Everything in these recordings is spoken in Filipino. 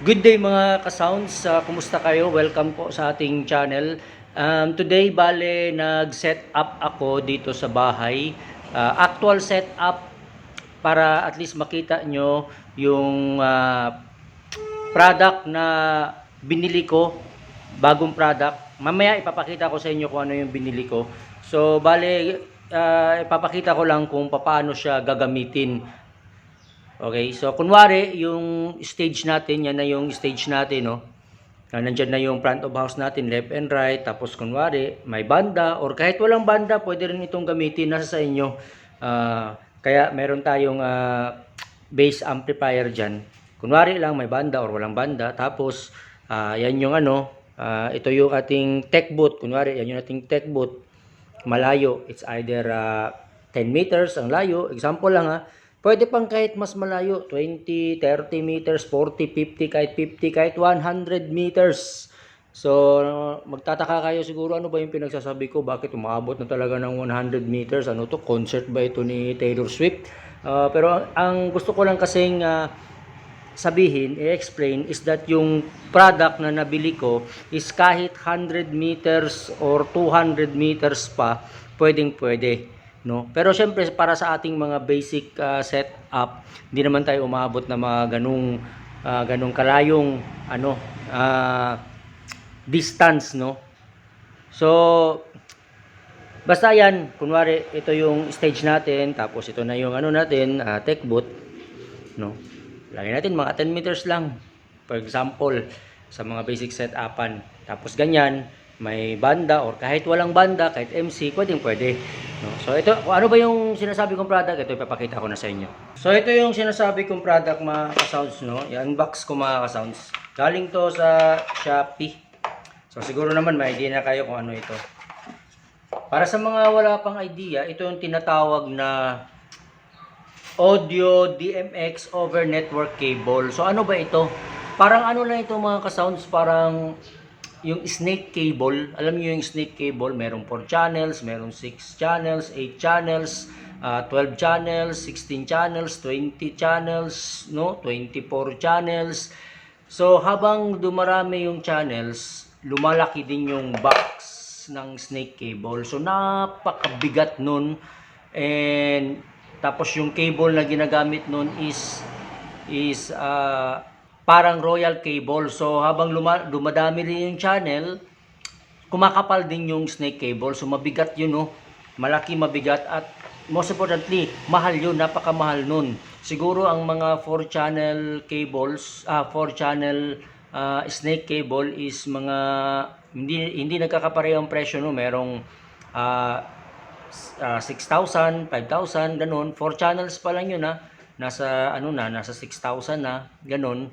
Good day mga ka-sounds, kumusta kayo? Welcome po sa ating channel. Today bale nag-set up ako dito sa bahay. Actual setup para at least makita nyo yung product na binili ko, bagong product. Mamaya ipapakita ko sa inyo kung ano yung binili ko. So bale ipapakita ko lang kung paano siya gagamitin. Okay, so kunwari yung stage natin, yan na yung stage natin, no? Nandyan na yung front of house natin, left and right. Tapos kunwari may banda or kahit walang banda, pwede rin itong gamitin, nasa sa inyo. Kaya meron tayong bass amplifier dyan. Kunwari lang may banda or walang banda. Tapos yan yung ito yung ating tech booth. Kunwari yan yung ating tech booth. Malayo, it's either 10 meters ang layo. Example lang pwede pang kahit mas malayo, 20, 30 meters, 40, 50, kahit 50, kahit 100 meters. So, magtataka kayo siguro, ano ba yung pinagsasabi ko? Bakit umabot na talaga ng 100 meters? Ano to? Concert ba ito ni Taylor Swift? Pero ang gusto ko lang kasing sabihin, i-explain, is that yung product na nabili ko is kahit 100 meters or 200 meters pa, pwedeng-pwede. No? Pero syempre para sa ating mga basic setup, hindi naman tayo umabot na mga ganung kalayong distance, no. So basta yan, kunwari ito yung stage natin, tapos ito na yung natin, tech booth, no. Lagyan natin mga 10 meters lang, for example, sa mga basic setupan. Tapos ganyan, may banda or kahit walang banda, kahit MC, pwede. No? So ito, ano ba yung sinasabi kong product? Ito ipapakita ko na sa inyo. So ito yung sinasabi kong product mga ka-sounds, no? I-unbox ko mga ka-sounds. Galing to sa Shopee. So siguro naman may idea na kayo kung ano ito. Para sa mga wala pang idea, ito yung tinatawag na audio DMX over network cable. So ano ba ito? Parang ano lang ito mga ka-sounds, parang yung snake cable. Alam niyo yung snake cable, merong 4 channels, merong 6 channels, 8 channels, 12 channels, 16 channels, 20 channels, no? 24 channels. So habang dumarami yung channels, lumalaki din yung box ng snake cable. So napakabigat nun. And tapos yung cable na ginagamit nun is parang royal cable. So habang dumadami rin yung channel, kumakapal din yung snake cable. So mabigat yun, no? Malaki, mabigat, at most importantly, mahal yun, napakamahal nun. Siguro ang mga 4 channel cables, 4 channel snake cable is mga hindi nagkakapareho ang presyo, no? Merong 6,000, 5,000, ganun. 4 channels pa lang yun, nasa nasa 6,000 na, ganun.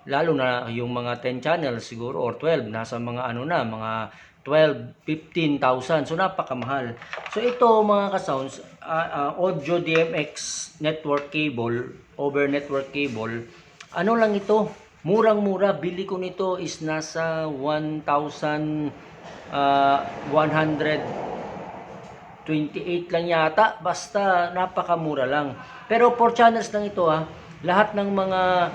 Lalo na yung mga 10 channels siguro or 12, nasa mga mga 12, 15,000. So napakamahal. So ito mga ka-sounds, audio DMX network cable over network cable. Ano lang ito? Murang-mura. Bili ko nito is nasa 1,128 lang yata. Basta napakamura lang. Pero 4 channels lang ito, Lahat ng mga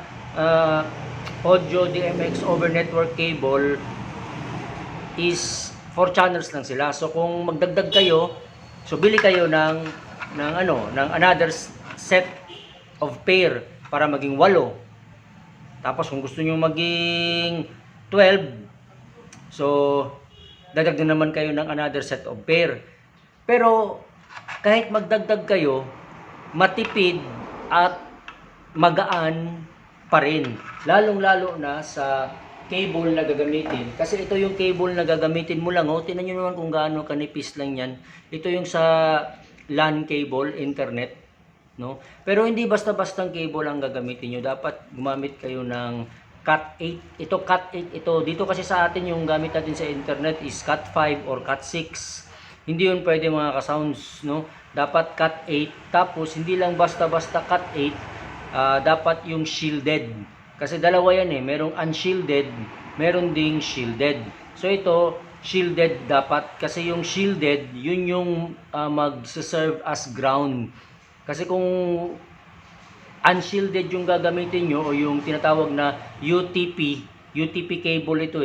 audio DMX over network cable is 4 channels lang sila. So kung magdagdag kayo, so bili kayo ng another set of pair para maging 8. Tapos kung gusto niyo maging 12, so dagdag na naman kayo ng another set of pair. Pero kahit magdagdag kayo, matipid at magaan pa rin. Lalong-lalo na sa cable na gagamitin. Kasi ito yung cable na gagamitin mo lang. Tingnan nyo naman kung gaano kanipis lang yan. Ito yung sa LAN cable, internet. No? Pero hindi basta-bastang cable ang gagamitin nyo. Dapat gumamit kayo ng Cat 8. Ito Cat 8. Ito. Dito kasi sa atin yung gamit natin sa internet is Cat 5 or Cat 6. Hindi yun pwede mga ka-sounds. No? Dapat Cat 8. Tapos hindi lang basta-basta Cat 8. Dapat yung shielded. Kasi dalawa yan merong unshielded, meron ding shielded. So ito, shielded dapat. Kasi yung shielded, yun yung mag-serve as ground. Kasi kung unshielded yung gagamitin nyo o yung tinatawag na UTP cable ito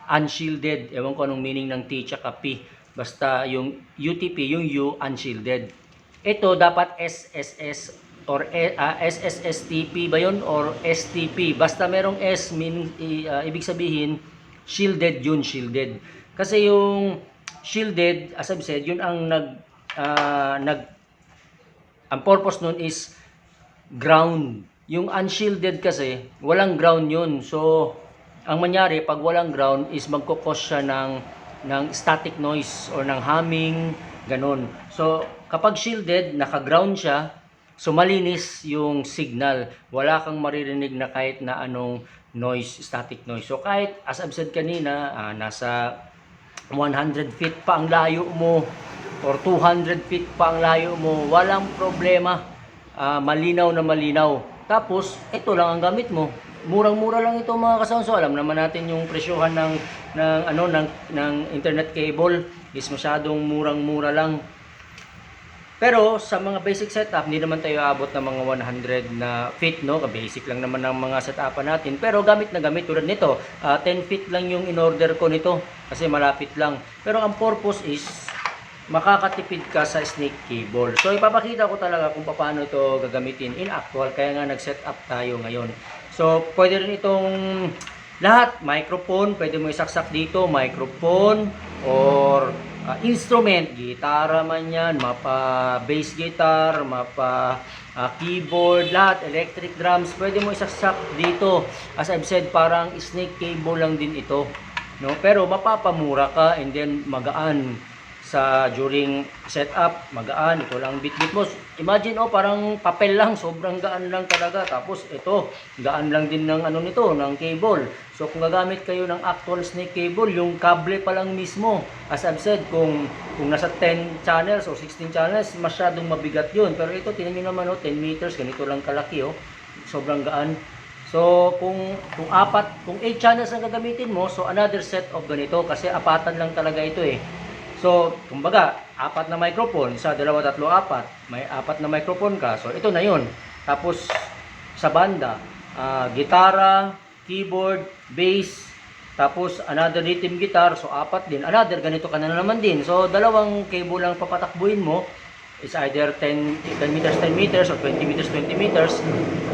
unshielded, ewan ko anong meaning ng T tsaka P, basta yung UTP, yung U, unshielded. Ito dapat SSS or SSSTP ba yun or STP, basta merong S, ibig sabihin shielded yun, shielded. Kasi yung shielded, as I've said, yun ang ang purpose nun is ground. Yung unshielded kasi, walang ground yun. So, ang mangyari, pag walang ground is magkukos siya ng static noise or ng humming, ganun. So, kapag shielded, naka-ground siya, so malinis yung signal. Wala kang maririnig na kahit na anong noise, static noise. So, kahit, as I've said kanina, nasa 100 feet pa ang layo mo or 200 feet pa ang layo mo, walang problema. Malinaw na malinaw. Tapos, ito lang ang gamit mo. Murang-mura lang ito mga kasaunso. Alam naman natin yung presyohan ng internet cable is masyadong murang-mura lang. Pero sa mga basic setup, hindi naman tayo abot ng mga 100 na feet, no? Basic lang naman ng mga setupan natin. Pero gamit na gamit tulad nito, 10 feet lang yung in-order ko nito kasi malapit lang. Pero ang purpose is makakatipid ka sa snake cable. So ipapakita ko talaga kung paano ito gagamitin in actual, kaya nga nag-set up tayo ngayon. So pwede rin itong lahat, microphone, pwede mo isaksak dito, microphone or instrument, gitara man yan, mapa bass guitar, mapa keyboard, lahat, electric drums, pwede mo isaksak dito. As I've said, parang snake cable lang din ito, no? Pero mapapamura ka and then magaan sa during setup, magaan. Ito lang bit-bit mo. Imagine parang papel lang, sobrang gaan lang talaga. Tapos ito, gaan lang din ng nito, ng cable. So kung gagamit kayo ng actual snake cable, yung kable pa lang mismo, as I've said, kung nasa 10 channels o 16 channels, masyadong mabigat yun. Pero ito, tingnan nyo naman 10 meters, ganito lang kalaki sobrang gaan. So kung 8 channels ang gagamitin mo, so another set of ganito kasi apatan lang talaga ito So, kumbaga, 4 na microphone, 1, 2, 3, 4, may 4 na microphone ka. So, ito na yun. Tapos, sa banda, gitara, keyboard, bass, tapos another rhythm guitar, so 4 din. Another, ganito ka na naman din. So, 2 cable lang papatakbuhin mo. It's either 10 meters, 10 meters, or 20 meters, 20 meters.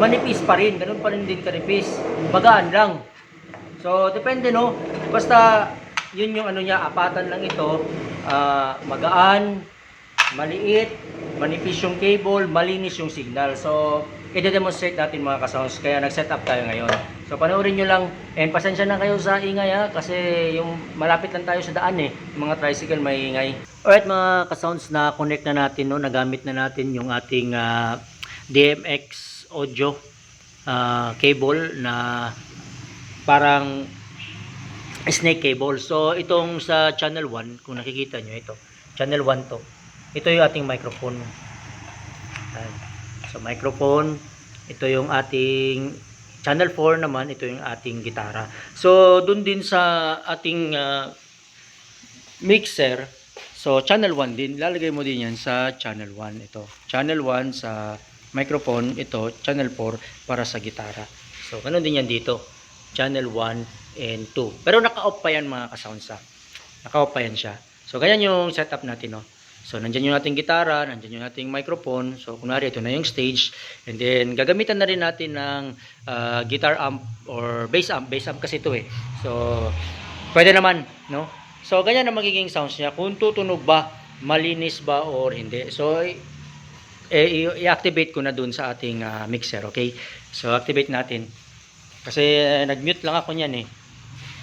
Manipis pa rin. Ganun pa rin din kanipis. Magaan lang. So, depende, no? Basta, yun yung niya, apatan lang ito. Magaan, maliit, manipis yung cable, malinis yung signal. So, i-demonstrate natin mga kasounds, kaya nag-set up tayo ngayon. So, panoorin nyo lang, and pasensya na kayo sa ingay kasi yung malapit lang tayo sa daan yung mga tricycle may ingay. Alright mga kasounds, na connect na natin, no? Nagamit na natin yung ating DMX audio cable na parang snake cable. So itong sa channel 1, kung nakikita nyo ito, channel 1 to. Ito yung ating microphone. So microphone, ito yung ating channel 4 naman, ito yung ating gitara. So dun din sa ating mixer, so channel 1 din, lalagay mo din yan sa channel 1. Ito, channel 1 sa microphone, ito channel 4 para sa gitara. So ganun din yan dito, channel 1 and 2. Pero naka-off pa yan mga kasounds. Naka-off pa yan siya. So ganyan yung setup natin, no. So nandiyan yung ating gitara, nandiyan yung ating microphone. So kunwari ito na yung stage, and then gagamitan na rin natin ng guitar amp or bass amp. Bass amp kasi ito So pwede naman, no. So ganyan ang magiging sounds niya, kung tutunog ba, malinis ba or hindi. So i-activate ko na dun sa ating mixer, okay? So activate natin. Kasi nag-mute lang ako niyan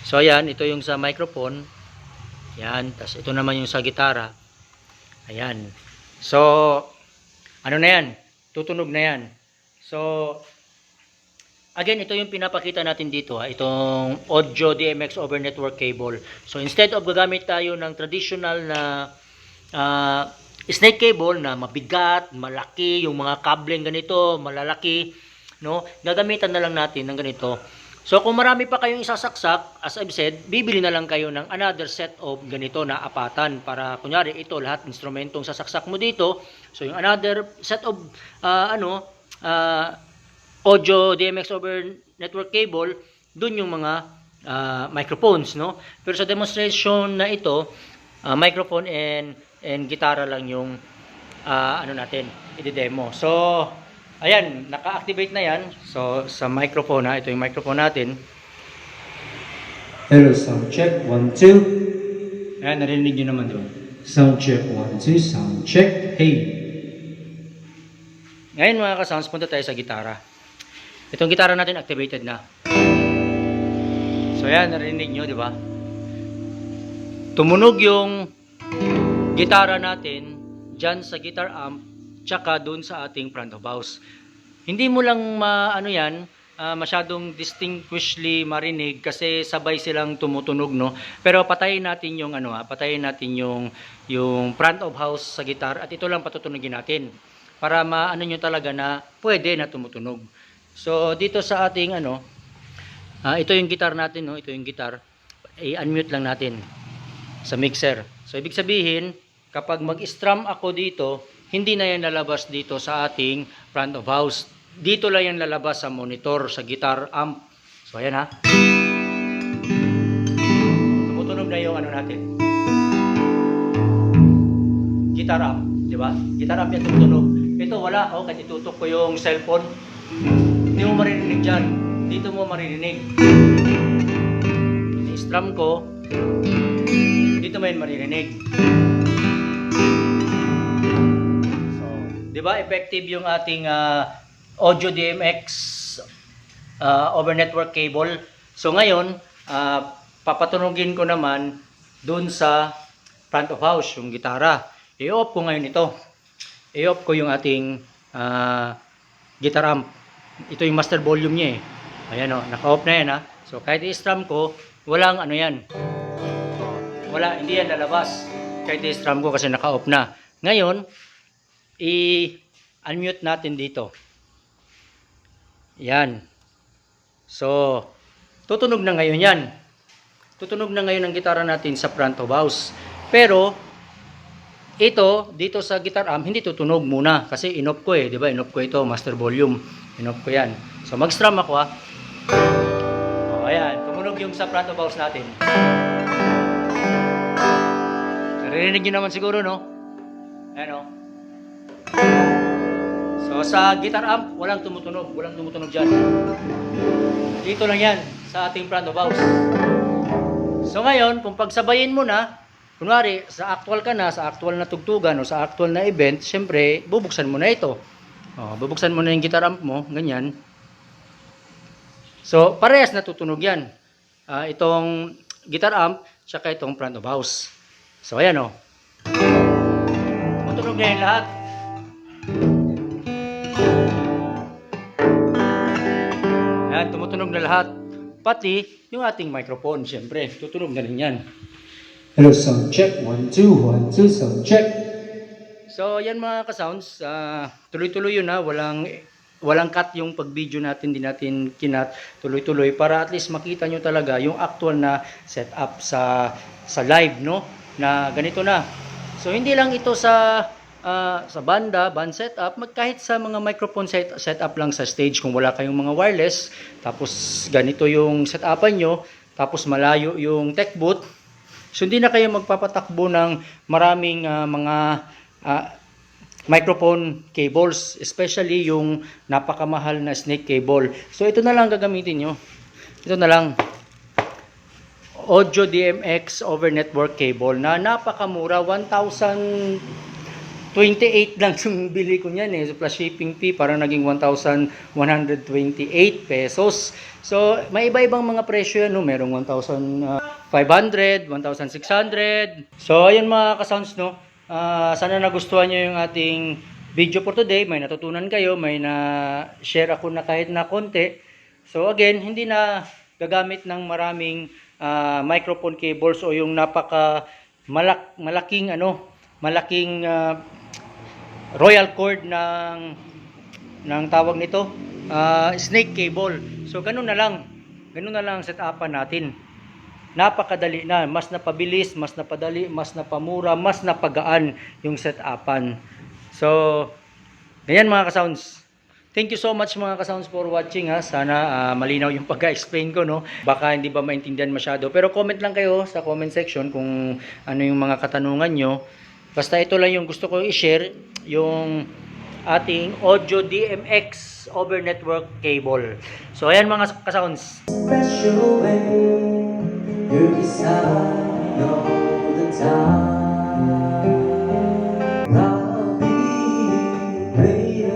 So ayan, ito yung sa microphone. Ayan, tapos ito naman yung sa gitara. Ayan. So, ano na yan? Tutunog na yan. So, again, ito yung pinapakita natin dito itong audio DMX over network cable. So, instead of gagamit tayo ng traditional na snake cable na mabigat, malaki, yung mga kableng ganito, malalaki, no? Gagamitan na lang natin ng ganito. So kung marami pa kayong isasaksak, as I've said, bibili na lang kayo ng another set of ganito na apatan para kunyari ito lahat instrumentong sasaksak mo dito. So yung another set of audio DMX over network cable, dun yung mga microphones, no? Pero sa demonstration na ito, microphone and gitara lang yung ano natin, i-demo. So, ayan, naka-activate na yan. So, sa microphone ito yung microphone natin. Hello, sound check, 1, 2. Ayan, narinig nyo naman doon. Sound check, 1, 2, sound check, hey. Ngayon mga ka-sounds, punta tayo sa gitara. Itong gitara natin activated na. So ayan, narinig nyo, di ba? Tumunog yung gitara natin dyan sa guitar amp, tsaka dun sa ating front of house. Hindi mo lang masyadong distinguishedly marinig kasi sabay silang tumutunog, no? Pero patayin natin yung patayin natin yung front of house sa guitar at ito lang patutunugin natin para maano nyo talaga na pwede na tumutunog. So dito sa ating ito yung guitar natin, no? Ito yung guitar. I-unmute lang natin sa mixer. So ibig sabihin, kapag mag-strum ako dito, hindi na yan lalabas dito sa ating front of house. Dito lang yan lalabas sa monitor, sa guitar amp. So ayan ha. Tumutunog na yung natin. Guitar amp, di ba? Guitar amp yan tumutunog. Ito wala, kahit itutok ko yung cellphone, hindi mo maririnig dyan. Dito mo maririnig. I-strum ko, dito mo yan maririnig. So, di ba effective yung ating audio DMX over network cable. So ngayon, papatunugin ko naman dun sa front of house, yung gitara. I-off ko ngayon ito. I-off ko yung ating guitar amp. Ito yung master volume niya eh. Ayan naka-off na yan ha. So kahit i-strum ko, walang yan. Wala, hindi yan lalabas. Kahit i-strum ko kasi naka-off na. Ngayon, i-unmute natin dito. Yan. So, tutunog na ngayon yan. Tutunog na ngayon ang gitara natin sa front of house. Pero, ito, dito sa guitar amp, hindi tutunog muna. Kasi in-off ko eh. Diba? In-off ko ito, master volume. In-off ko yan. So, mag-strum ako ha. O, ayan. Tumunog yung sa front of house natin. Narinig nyo naman siguro, no? Ayan o. So, sa guitar amp, walang tumutunog. Walang tumutunog dyan. Dito lang yan, sa ating front of house. So, ngayon, kung pagsabayin mo na, kunwari, sa actual ka na, sa actual na tugtugan o sa actual na event, syempre, bubuksan mo na ito. O, bubuksan mo na yung guitar amp mo, ganyan. So, parehas na tutunog yan. Itong guitar amp, tsaka itong front of house. So, ayan o. Tumutunog na yung lahat. Ayan, tumutunog na lahat. Pati yung ating microphone, syempre, tutunog na rin yan. Hello, sound check, 1, 2, 1, 2, sound check. So, yan mga ka-sounds, tuloy-tuloy yun ha, walang cut yung pag-video natin, di natin kinat, tuloy-tuloy para at least makita nyo talaga yung actual na setup sa live, no? Na ganito na. So, hindi lang ito sa band setup, kahit sa mga microphone setup lang sa stage kung wala kayong mga wireless, tapos ganito yung setupan nyo, tapos malayo yung tech booth. So, hindi na kayo magpapatakbo ng maraming mga microphone cables, especially yung napakamahal na snake cable. So, ito na lang gagamitin nyo. Ito na lang. Audio DMX over network cable na napakamura. 1,028 lang yung bili ko niyan eh. So, plus shipping fee, parang naging 1,128 pesos. So, may iba-ibang mga presyo yan, no? Merong 1,500, 1,600. So, ayan mga ka-sounds, no? Sana nagustuhan nyo yung ating video for today. May natutunan kayo, may na-share ako na kahit na konti. So, again, hindi na gagamit ng maraming microphone cables o yung malaking royal cord ng tawag nito, snake cable. So ganun na lang ang setupan natin. Napakadali na, mas napabilis, mas napadali, mas napamura, mas napagaan yung setupan. So ganyan mga ka-sounds. Thank you so much mga ka-sounds for watching ha. Sana malinaw yung pagka-explain ko, no. Baka hindi ba maintindihan masyado. Pero comment lang kayo sa comment section kung ano yung mga katanungan nyo. Basta ito lang yung gusto ko i-share, yung ating audio DMX over network cable. So ayan mga ka-sounds. Special when you're beside me all the time. I'll be waiting,